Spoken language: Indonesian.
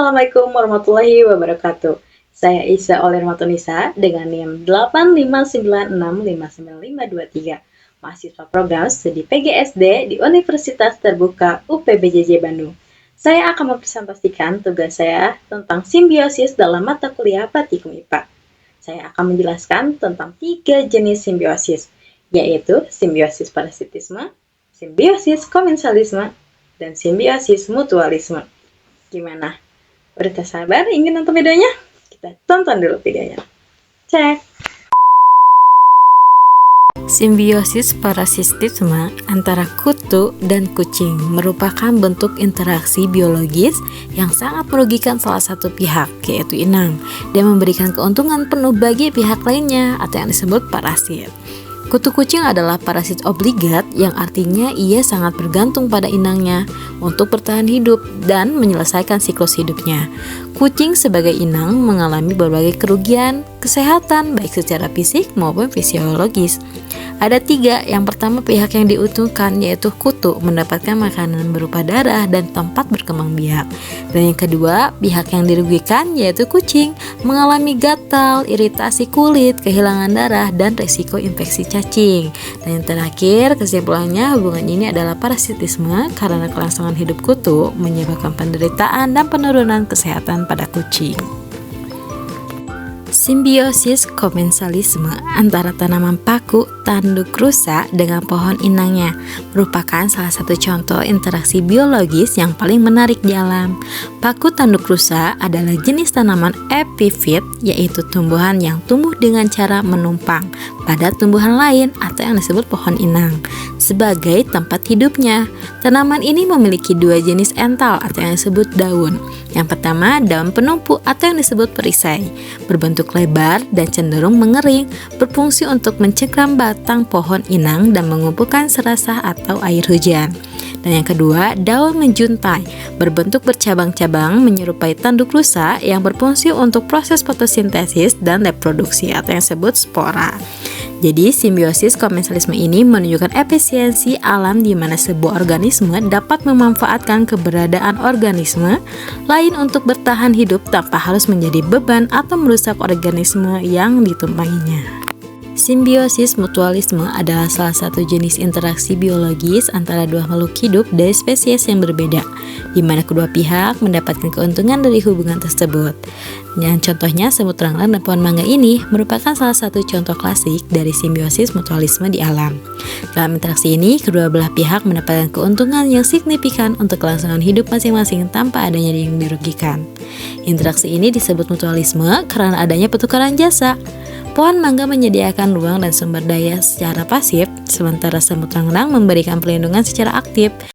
Assalamualaikum warahmatullahi wabarakatuh. Saya Isa Olirmatunisa dengan NIM 859659523, mahasiswa program studi PGSD di Universitas Terbuka UPBJJ Bandung. Saya akan mempresentasikan tugas saya tentang simbiosis dalam mata kuliah Praktikum IPA. Saya akan menjelaskan tentang 3 jenis simbiosis, yaitu simbiosis parasitisme, simbiosis komensalisme, dan simbiosis mutualisme. Gimana? Udah tak sabar ingin nonton videonya? Kita tonton dulu videonya. Cek! Simbiosis parasitisme antara kutu dan kucing merupakan bentuk interaksi biologis yang sangat merugikan salah satu pihak, yaitu inang, dan memberikan keuntungan penuh bagi pihak lainnya atau yang disebut parasit. Kutu kucing adalah parasit obligat yang artinya ia sangat bergantung pada inangnya untuk bertahan hidup dan menyelesaikan siklus hidupnya. Kucing sebagai inang mengalami berbagai kerugian kesehatan baik secara fisik maupun fisiologis. Ada 3, yang pertama pihak yang diuntungkan yaitu kutu mendapatkan makanan berupa darah dan tempat berkembang biak. Dan yang kedua pihak yang dirugikan yaitu kucing mengalami gatal, iritasi kulit, kehilangan darah, dan resiko infeksi cacing. Dan yang terakhir kesimpulannya hubungan ini adalah parasitisme karena kelangsungan hidup kutu menyebabkan penderitaan dan penurunan kesehatan pada kucing. Simbiosis komensalisme antara tanaman paku tanduk rusa dengan pohon inangnya merupakan salah satu contoh interaksi biologis yang paling menarik di alam. Paku tanduk rusa adalah jenis tanaman epifit, yaitu tumbuhan yang tumbuh dengan cara menumpang pada tumbuhan lain atau yang disebut pohon inang sebagai tempat hidupnya. Tanaman ini memiliki 2 jenis ental atau yang disebut daun. Yang pertama, daun penumpu atau yang disebut perisai, berbentuk lebar dan cenderung mengering, berfungsi untuk mencengkram batang pohon inang dan mengumpulkan serasah atau air hujan. Dan yang kedua, daun menjuntai, berbentuk bercabang-cabang menyerupai tanduk rusa yang berfungsi untuk proses fotosintesis dan reproduksi atau yang disebut spora. Jadi simbiosis komensalisme ini menunjukkan efisiensi alam di mana sebuah organisme dapat memanfaatkan keberadaan organisme lain untuk bertahan hidup tanpa harus menjadi beban atau merusak organisme yang ditumpanginya. Simbiosis mutualisme adalah salah satu jenis interaksi biologis antara 2 makhluk hidup dari spesies yang berbeda, di mana kedua pihak mendapatkan keuntungan dari hubungan tersebut. Yang contohnya semut ranglang dan pohon mangga ini merupakan salah satu contoh klasik dari simbiosis mutualisme di alam. Dalam interaksi ini, kedua belah pihak mendapatkan keuntungan yang signifikan untuk kelangsungan hidup masing-masing tanpa adanya yang dirugikan. Interaksi ini disebut mutualisme karena adanya pertukaran jasa. Pohon mangga menyediakan ruang dan sumber daya secara pasif, sementara semut ranglang memberikan perlindungan secara aktif.